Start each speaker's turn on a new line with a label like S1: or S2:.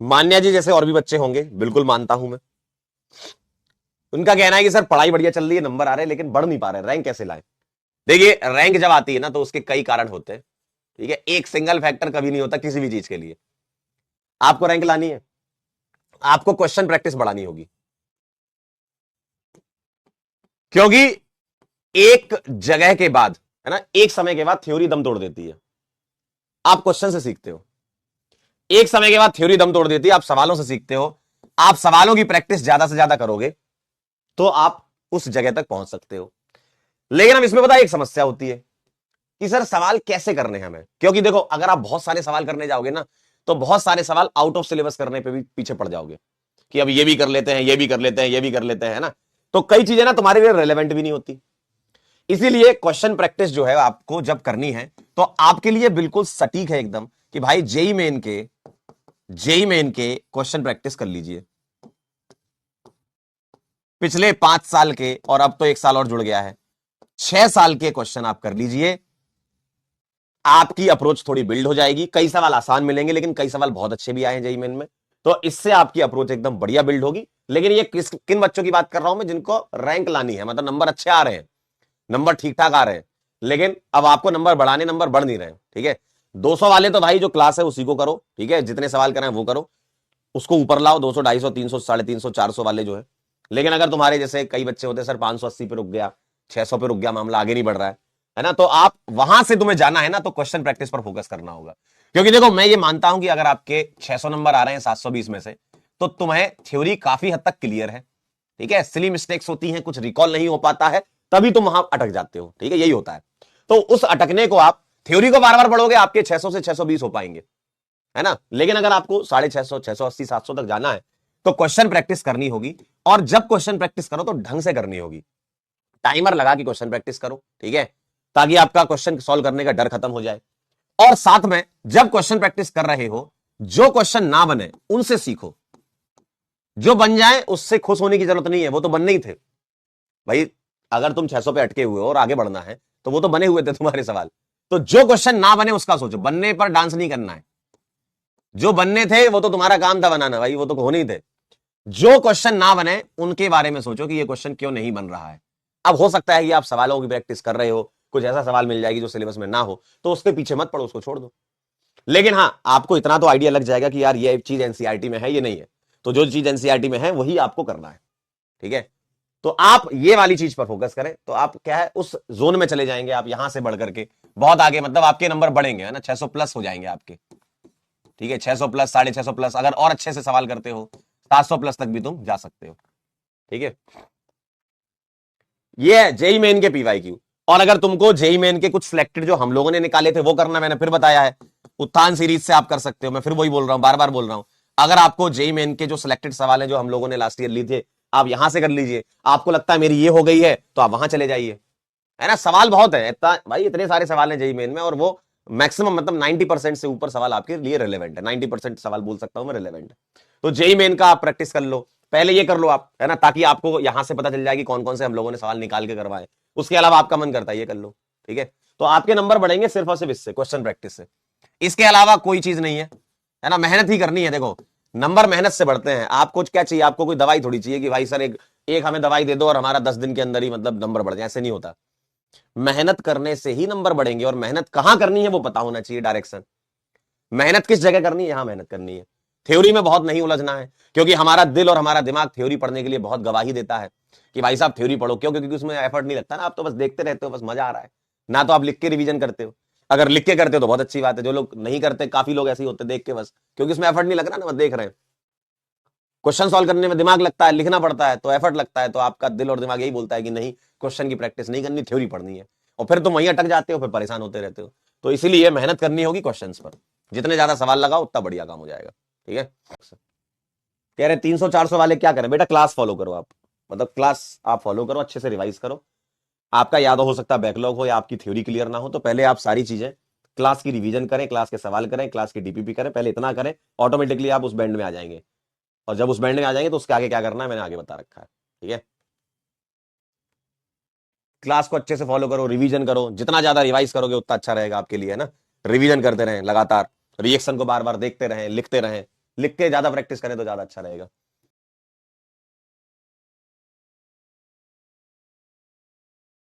S1: मान्या जी जैसे और भी बच्चे होंगे, बिल्कुल मानता हूं मैं। उनका कहना है कि सर पढ़ाई बढ़िया चल रही है, नंबर आ रहे हैं, लेकिन बढ़ नहीं पा रहे, रैंक कैसे लाए। देखिए, रैंक जब आती है ना तो उसके कई कारण होते हैं। ठीक है, एक सिंगल फैक्टर कभी नहीं होता किसी भी चीज के लिए। आपको रैंक लानी है, आपको क्वेश्चन प्रैक्टिस बढ़ानी होगी, क्योंकि एक जगह के बाद, है ना, एक समय के बाद थ्योरी दम तोड़ देती है। आप क्वेश्चन से सीखते हो, एक समय के बाद थ्योरी दम तोड़ देती है, आप सवालों से सीखते हो। आप सवालों की प्रैक्टिस ज्यादा से ज्यादा करोगे तो आप उस जगह तक पहुंच सकते हो। लेकिन हम इसमें पता एक समस्या होती है कि सर सवाल कैसे करने हैं हमें, क्योंकि देखो अगर आप बहुत सारे सवाल करने जाओगे ना तो बहुत सारे सवाल आउट ऑफ सिलेबस करने पे भी पीछे पड़ जाओगे कि अब ये भी कर लेते हैं, ये भी कर लेते हैं, ये भी कर लेते हैं, है ना। तो कई चीजें ना तुम्हारे लिए रेलेवेंट भी नहीं होती। इसीलिए क्वेश्चन प्रैक्टिस जो है आपको जब करनी है तो आपके लिए बिल्कुल सटीक है एकदम कि भाई जेई मेन के क्वेश्चन प्रैक्टिस कर लीजिए, पिछले 5 साल के, और अब तो 1 साल और जुड़ गया है, 6 साल के क्वेश्चन आप कर लीजिए। आपकी अप्रोच थोड़ी बिल्ड हो जाएगी, कई सवाल आसान मिलेंगे लेकिन कई सवाल बहुत अच्छे भी आए हैं जेई मेन में, तो इससे आपकी अप्रोच एकदम बढ़िया बिल्ड होगी। लेकिन ये किन बच्चों की बात कर रहा हूं मैं, जिनको रैंक लानी है, मतलब नंबर अच्छे आ रहे हैं, नंबर ठीक ठाक आ रहे हैं, लेकिन अब आपको नंबर बढ़ाने, नंबर बढ़ नहीं रहे। ठीक है, 200 वाले तो भाई जो क्लास है उसी को करो, ठीक है, जितने सवाल कराएं वो करो, उसको ऊपर लाओ, 200, 250, 300, 350, 400 वाले जो है। लेकिन अगर तुम्हारे जैसे कई बच्चे होते हैं सर 580 पे रुक गया, 600 पे रुक गया, मामला आगे नहीं बढ़ रहा है ना, तो आप वहां से तुम्हें जाना है ना तो क्वेश्चन प्रैक्टिस पर फोकस करना होगा। क्योंकि देखो मैं ये मानता हूं कि अगर आपके 600 नंबर आ रहे हैं 720 में से, तो तुम्हें थ्योरी काफी हद तक क्लियर है। ठीक है, सिली मिस्टेक्स होती हैं, कुछ रिकॉल नहीं हो पाता है, तभी तुम वहां अटक जाते हो। ठीक है, यही होता है। तो उस अटकने को आप थ्योरी को बार बार पढ़ोगे, आपके 600 से 620 हो पाएंगे, है ना। लेकिन अगर आपको 650, 680, 700 तक जाना है तो क्वेश्चन प्रैक्टिस करनी होगी। और जब क्वेश्चन प्रैक्टिस करो तो ढंग से करनी होगी, टाइमर लगा के क्वेश्चन प्रैक्टिस करो, ठीक है, ताकि आपका क्वेश्चन सॉल्व करने का डर खत्म हो जाए। और साथ में जब क्वेश्चन प्रैक्टिस कर रहे हो, जो क्वेश्चन ना बने उनसे सीखो, जो बन जाए उससे खुश होने की जरूरत नहीं है, वो तो बनने ही थे भाई। अगर तुम 600 पे अटके हुए हो और आगे बढ़ना है तो वो तो बने हुए थे तुम्हारे सवाल। तो जो क्वेश्चन ना बने उसका सोचो, बनने पर डांस नहीं करना है। जो बनने थे वो तो तुम्हारा काम था बनाना भाई, वो तो होने ही थे। जो क्वेश्चन ना बने उनके बारे में सोचो कि ये क्वेश्चन क्यों नहीं बन रहा है। अब हो सकता है कि आप सवालों की प्रैक्टिस कर रहे हो, कुछ ऐसा सवाल मिल जाएगी जो सिलेबस में ना हो, तो उसके पीछे मत पड़ो, उसको छोड़ दो। लेकिन हाँ, आपको इतना तो आइडिया लग जाएगा कि यार ये चीज एनसीईआरटी में है, ये नहीं है, तो जो चीज एनसीईआरटी में है वही आपको करना है। ठीक है, तो आप ये वाली चीज पर फोकस करें तो आप क्या है उस जोन में चले जाएंगे, आप यहां से बढ़ करके बहुत आगे, मतलब आपके नंबर बढ़ेंगे, है ना, 600 प्लस हो जाएंगे आपके। ठीक है, 600 प्लस, 650 प्लस, अगर और अच्छे से सवाल करते हो 700 प्लस तक भी तुम जा सकते हो। ठीक है, ये है जेई मेन के पीवाईक्यू। और अगर तुमको जेई मेन के कुछ सिलेक्टेड जो हम लोगों ने निकाले थे वो करना, मैंने फिर बताया है, उत्थान सीरीज से आप कर सकते हो। मैं फिर वही बोल रहा हूं, बार बार बोल रहा हूं, अगर आपको जेई मेन के जो सिलेक्टेड सवाल है जो हम लोगों ने लास्ट ईयर ली थे, आप यहां से कर लीजिए। आपको लगता है मेरी ये हो गई है तो आप वहां चले जाइए, है ना। सवाल बहुत है, इतना भाई, इतने सारे सवाल हैं जेई मेन में, और वो मैक्सिमम मतलब 90% से ऊपर सवाल आपके लिए रिलेवेंट है, 90% सवाल बोल सकता हूं मैं रिलेवेंट है। तो जेई मेन का आप प्रैक्टिस कर लो, पहले ये कर लो आप, है ना, ताकि आपको यहां से पता चल जाएगी कौन कौन से हम लोगों ने सवाल निकाल के करवाए। उसके अलावा आपका मन करता है ये कर लो, ठीक है। तो आपके नंबर बढ़ेंगे सिर्फ और सिर्फ इससे, क्वेश्चन प्रैक्टिस से। इसके अलावा कोई चीज नहीं है ना, मेहनत ही करनी है। देखो नंबर मेहनत से बढ़ते हैं। आपको क्या चाहिए, आपको कोई दवाई थोड़ी चाहिए कि भाई सर एक हमें दवाई दे दो और हमारा 10 दिन के अंदर ही मतलब नंबर बढ़ जाए, ऐसे नहीं होता। मेहनत करने से ही नंबर बढ़ेंगे, और मेहनत कहां करनी है वो पता होना चाहिए, डायरेक्शन। मेहनत किस जगह करनी है, यहां मेहनत करनी है। थ्योरी में बहुत नहीं उलझना है, क्योंकि हमारा दिल और हमारा दिमाग थ्योरी पढ़ने के लिए बहुत गवाही देता है कि भाई साहब थ्योरी पढ़ो। क्यों? क्योंकि उसमें एफर्ट नहीं लगता ना, आप तो बस देखते रहते हो, बस मजा आ रहा है ना। तो आप लिख के रिवीजन करते हो, अगर लिख के करते हो तो बहुत अच्छी बात है। जो लोग नहीं करते, काफी लोग ऐसे ही होते देख के बस, क्योंकि उसमें एफर्ट नहीं लग रहा ना, बस देख रहे हैं। क्वेश्चन सॉल्व करने में दिमाग लगता है, लिखना पड़ता है तो एफर्ट लगता है, तो आपका दिल और दिमाग यही बोलता है कि नहीं, क्वेश्चन की प्रैक्टिस नहीं करनी, थ्योरी पढ़नी है। और फिर तुम वहीं अटक जाते हो, फिर परेशान होते रहते हो। तो इसीलिए मेहनत करनी होगी क्वेश्चन पर, जितने ज्यादा सवाल लगाओ उतना बढ़िया काम हो जाएगा। ठीक है, कह रहे 300-400 वाले क्या करें? बेटा क्लास फॉलो करो आप, मतलब क्लास आप फॉलो करो, अच्छे से रिवाइज करो। आपका याद हो सकता है बैकलॉग हो या आपकी थ्योरी क्लियर ना हो, तो पहले आप सारी चीजें क्लास की रिवीजन करें, क्लास के सवाल करें, क्लास की डीपीपी करें, पहले इतना करें, ऑटोमेटिकली आप उस बैंड में आ जाएंगे। और जब उस बैंड में आ जाएंगे तो उसके आगे क्या करना है मैंने आगे बता रखा है। ठीक है, क्लास को अच्छे से फॉलो करो, रिवीजन करो, जितना ज्यादा रिवाइज करोगे उतना अच्छा रहेगा आपके लिए, है ना। रिवीजन करते रहें लगातार, रिएक्शन को बार बार देखते रहें, लिखते रहें, लिख के ज्यादा प्रैक्टिस करें तो ज्यादा अच्छा रहेगा।